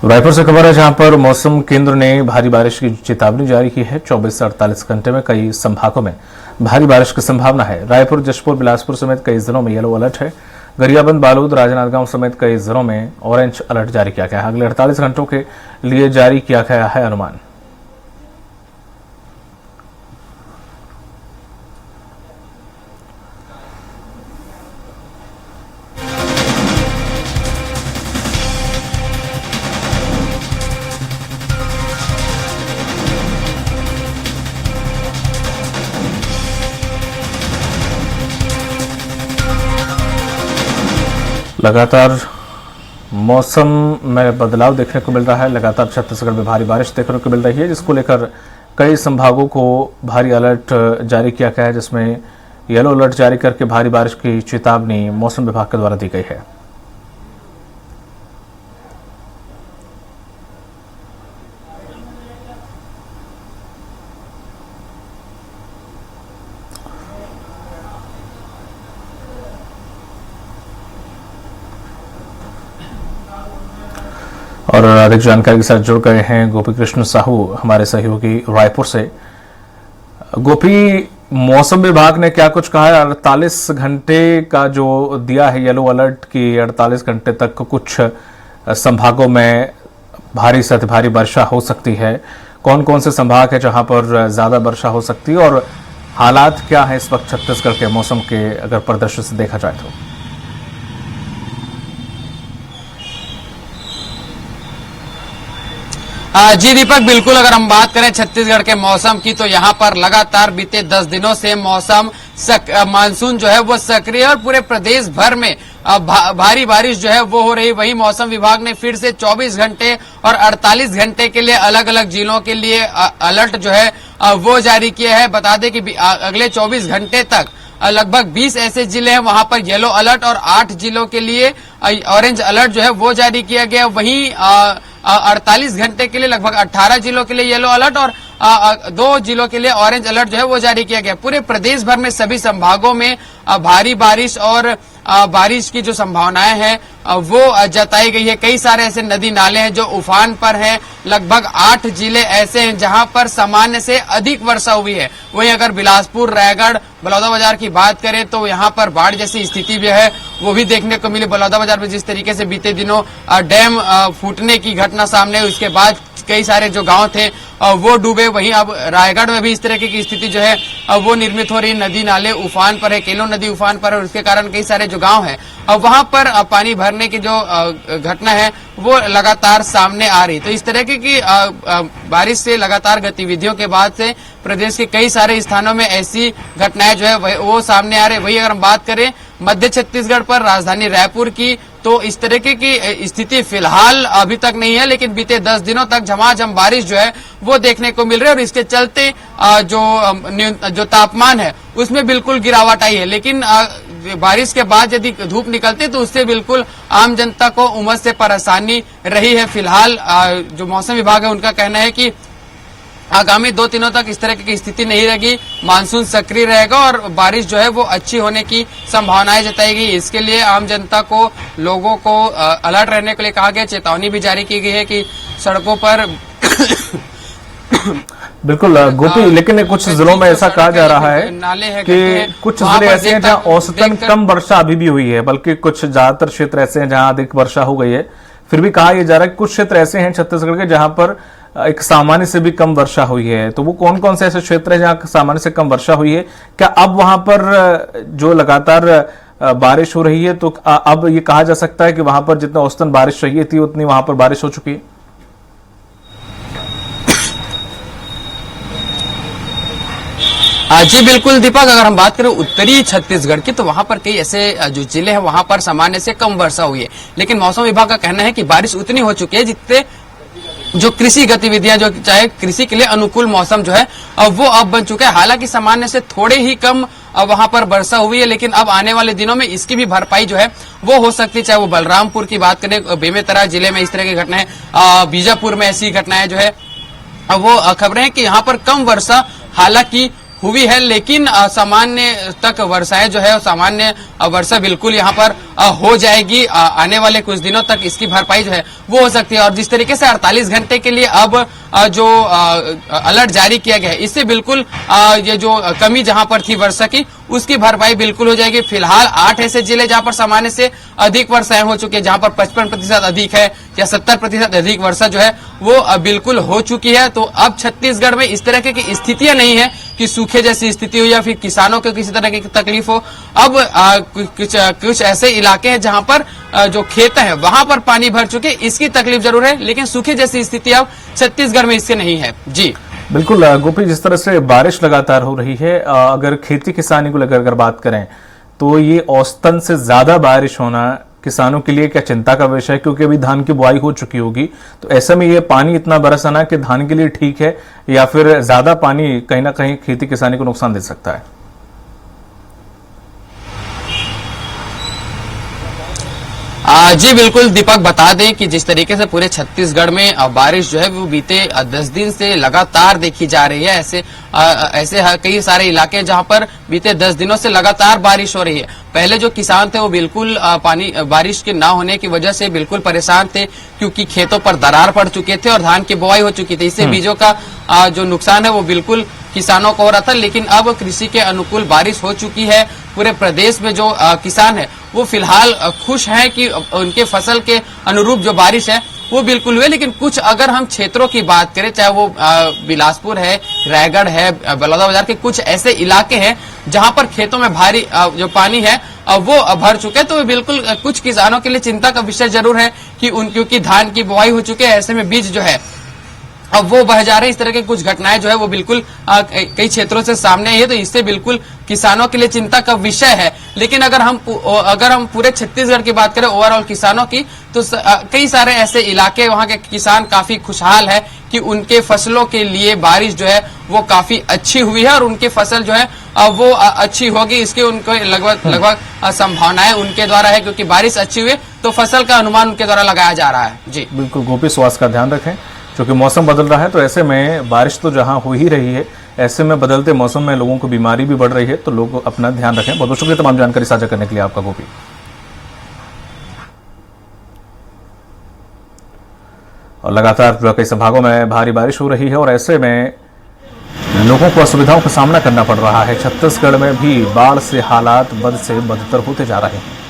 रायपुर से खबर है जहां पर मौसम केंद्र ने भारी बारिश की चेतावनी जारी की है। 24 से 48 घंटे में कई संभागों में भारी बारिश की संभावना है। रायपुर, जशपुर, बिलासपुर समेत कई जिलों में येलो अलर्ट है। गरियाबंद, बालोद, राजनांदगांव समेत कई जिलों में ऑरेंज अलर्ट जारी किया गया है। अगले 48 घंटों के लिए जारी किया गया है अनुमान। लगातार मौसम में बदलाव देखने को मिल रहा है। लगातार छत्तीसगढ़ में भारी बारिश देखने को मिल रही है, जिसको लेकर कई संभागों को भारी अलर्ट जारी किया गया है, जिसमें येलो अलर्ट जारी करके भारी बारिश की चेतावनी मौसम विभाग के द्वारा दी गई है। और अधिक जानकारी के साथ जुड़ गए हैं गोपी कृष्ण साहू, हमारे सहयोगी रायपुर से। गोपी, मौसम विभाग ने क्या कुछ कहा है? 48 घंटे का जो दिया है येलो अलर्ट की 48 घंटे तक कुछ संभागों में भारी से अति भारी वर्षा हो सकती है। कौन कौन से संभाग है जहां पर ज्यादा वर्षा हो सकती है और हालात क्या है इस वक्त छत्तीसगढ़ के मौसम के अगर परिदृश्य से देखा जाए तो? जी दीपक, बिल्कुल अगर हम बात करें छत्तीसगढ़ के मौसम की तो यहाँ पर लगातार बीते 10 दिनों से मौसम मानसून जो है वो सक्रिय और पूरे प्रदेश भर में भारी बारिश जो है वो हो रही। वही मौसम विभाग ने फिर से 24 घंटे और 48 घंटे के लिए अलग अलग जिलों के लिए अलर्ट जो है वो जारी किया है। बता दें कि अगले 24 घंटे तक लगभग 20 ऐसे जिले हैं वहां पर येलो अलर्ट और 8 जिलों के लिए ऑरेंज अलर्ट जो है वो जारी किया गया। वहीं 48 घंटे के लिए लगभग 18 जिलों के लिए येलो अलर्ट और 2 जिलों के लिए ऑरेंज अलर्ट जो है वो जारी किया गया। पूरे प्रदेश भर में सभी संभागों में भारी बारिश और बारिश की जो संभावनाएं हैं वो जताई गई है। कई सारे ऐसे नदी नाले हैं जो उफान पर हैं। लगभग 8 जिले ऐसे हैं जहां पर सामान्य से अधिक वर्षा हुई है। वहीं अगर बिलासपुर, रायगढ़, बलौदाबाजार की बात करें तो यहां पर बाढ़ जैसी स्थिति भी है वो भी देखने को मिली। बलौदाबाजार में जिस तरीके से बीते दिनों डैम फूटने की घटना सामने आई, उसके बाद कई सारे जो गांव थे वो डूबे। वहीं अब रायगढ़ में भी इस तरह की स्थिति जो है वो निर्मित हो रही। नदी नाले उफान पर है, केलो नदी उफान पर है और उसके कारण कई सारे जो गांव हैं वहां पर पानी भरने की जो घटना है वो लगातार सामने आ रही। तो इस तरह की बारिश से लगातार गतिविधियों के बाद से प्रदेश के कई सारे स्थानों में ऐसी घटनाएं जो है वो सामने आ रही। वही अगर हम बात करें मध्य छत्तीसगढ़ पर, राजधानी रायपुर की, तो इस तरीके की स्थिति फिलहाल अभी तक नहीं है, लेकिन बीते 10 दिनों तक झमाझम बारिश जो है वो देखने को मिल रही है और इसके चलते जो तापमान है उसमें बिल्कुल गिरावट आई है। लेकिन बारिश के बाद यदि धूप निकलती तो उससे बिल्कुल आम जनता को उमस से परेशानी रही है। फिलहाल जो मौसम विभाग है उनका कहना है कि आगामी 2 दिनों तक इस तरह की स्थिति नहीं रहेगी, मानसून सक्रिय रहेगा और बारिश जो है वो अच्छी होने की संभावनाएं जताई गई। इसके लिए आम जनता को, लोगों को अलर्ट रहने के लिए कहा गया। चेतावनी भी जारी की गई है कि सड़कों पर बिल्कुल गोपी, लेकिन कुछ जिलों में ऐसा कहा जा रहा है कि कुछ जिले ऐसे हैं जहां औसतन कम वर्षा अभी भी हुई है, बल्कि कुछ ज्यादातर क्षेत्र ऐसे हैं जहां अधिक वर्षा हो गई है। फिर भी कहा यह जा रहा है कि कुछ क्षेत्र ऐसे हैं छत्तीसगढ़ के जहां पर एक सामान्य से भी कम वर्षा हुई है। तो वो कौन कौन से ऐसे क्षेत्र हैं जहां सामान्य से कम वर्षा हुई है? क्या अब वहां पर जो लगातार बारिश हो रही है तो अब ये कहा जा सकता है कि वहां पर जितना औसतन बारिश चाहिए थी उतनी वहां पर बारिश हो चुकी है? जी बिल्कुल दीपक, अगर हम बात करें उत्तरी छत्तीसगढ़ की तो वहां पर कई ऐसे जो जिले हैं वहां पर सामान्य से कम वर्षा हुई है। लेकिन मौसम विभाग का कहना है कि बारिश उतनी हो चुकी है जितने जो कृषि गतिविधियां, जो चाहे कृषि के लिए अनुकूल मौसम जो है वो अब बन चुका है। हालांकि सामान्य से थोड़े ही कम वहां पर वर्षा हुई है, लेकिन अब आने वाले दिनों में इसकी भी भरपाई जो है वो हो सकती है। चाहे वो बलरामपुर की बात करें, बेमेतरा जिले में इस तरह की घटनाएं, बीजापुर में ऐसी घटनाएं जो है वो खबरें हैं कि यहाँ पर कम वर्षा हालांकि हुई है, लेकिन सामान्य तक वर्षाएं जो है सामान्य वर्षा बिल्कुल यहाँ पर हो जाएगी। आने वाले कुछ दिनों तक इसकी भरपाई जो है वो हो सकती है। और जिस तरीके से 48 घंटे के लिए अब जो अलर्ट जारी किया गया है, इससे बिल्कुल ये जो कमी जहां पर थी वर्षा की, उसकी भरपाई बिल्कुल हो जाएगी। फिलहाल 8 ऐसे जिले जहां पर सामान्य से अधिक वर्षाएं हो चुकी है, जहां पर 55% अधिक है या 70% अधिक वर्षा जो है वो बिल्कुल हो चुकी है। तो अब छत्तीसगढ़ में इस तरह की स्थितियां नहीं है कि सूखे जैसी स्थिति हो या फिर किसानों को किसी तरह की तकलीफ हो। अब कुछ ऐसे इलाके हैं जहां पर जो खेत है वहां पर पानी भर चुके, इसकी तकलीफ जरूर है, लेकिन सूखे जैसी स्थिति अब छत्तीसगढ़ में इससे नहीं है। जी बिल्कुल गोपी, जिस तरह से बारिश लगातार हो रही है, अगर खेती किसानी को लेकर अगर बात करें तो ये औसतन से ज्यादा बारिश होना किसानों के लिए क्या चिंता का विषय है? क्योंकि अभी धान की बुआई हो चुकी होगी, तो ऐसे में ये पानी इतना बरसाना कि धान के लिए ठीक है, या फिर ज्यादा पानी कहीं ना कहीं खेती किसानी को नुकसान दे सकता है? जी बिल्कुल दीपक, बता दें कि जिस तरीके से पूरे छत्तीसगढ़ में बारिश जो है वो बीते 10 दिन से लगातार देखी जा रही है। ऐसे कई सारे इलाके हैं जहां पर बीते 10 दिनों से लगातार बारिश हो रही है। पहले जो किसान थे वो बिल्कुल बारिश के ना होने की वजह से बिल्कुल परेशान थे, क्योंकि खेतों पर दरार पड़ चुके थे और धान की बुआई हो चुकी थी। इससे बीजों का जो नुकसान है वो बिल्कुल किसानों को हो रहा था। लेकिन अब कृषि के अनुकूल बारिश हो चुकी है। पूरे प्रदेश में जो किसान है वो फिलहाल खुश हैं कि उनके फसल के अनुरूप जो बारिश है वो बिल्कुल हुए। लेकिन कुछ अगर हम क्षेत्रों की बात करें, चाहे वो बिलासपुर है, रायगढ़ है, बलौदाबाजार के कुछ ऐसे इलाके हैं जहां पर खेतों में भारी जो पानी है वो भर चुके हैं, तो बिल्कुल कुछ किसानों के लिए चिंता का विषय जरूर है कि क्योंकि धान की बुआई हो चुकी है, ऐसे में बीज जो है अब वो बह जा रहे हैं। इस तरह की कुछ घटनाएं जो है वो बिल्कुल कई क्षेत्रों से सामने आई है, तो इससे बिल्कुल किसानों के लिए चिंता का विषय है। लेकिन अगर हम पूरे छत्तीसगढ़ की बात करें ओवरऑल किसानों की, तो कई सारे ऐसे इलाके वहां के किसान काफी खुशहाल है कि उनके फसलों के लिए बारिश जो है वो काफी अच्छी हुई है और उनकी फसल जो है वो अच्छी होगी, इसके उनको लगभग संभावनाएं उनके द्वारा है, क्योंकि बारिश अच्छी हुई तो फसल का अनुमान उनके द्वारा लगाया जा रहा है। जी बिल्कुल गोपी, स्वास्थ्य का ध्यान रखें, क्योंकि मौसम बदल रहा है, तो ऐसे में बारिश तो जहां हो ही रही है, ऐसे में बदलते मौसम में लोगों को बीमारी भी बढ़ रही है, तो लोग अपना ध्यान रखें। बहुत बहुत शुक्रिया तमाम जानकारी साझा करने के लिए आपका गोपी। और लगातार कई संभागों में भारी बारिश हो रही है और ऐसे में लोगों को असुविधाओं का सामना करना पड़ रहा है। छत्तीसगढ़ में भी बाढ़ से हालात बद से बदतर होते जा रहे हैं।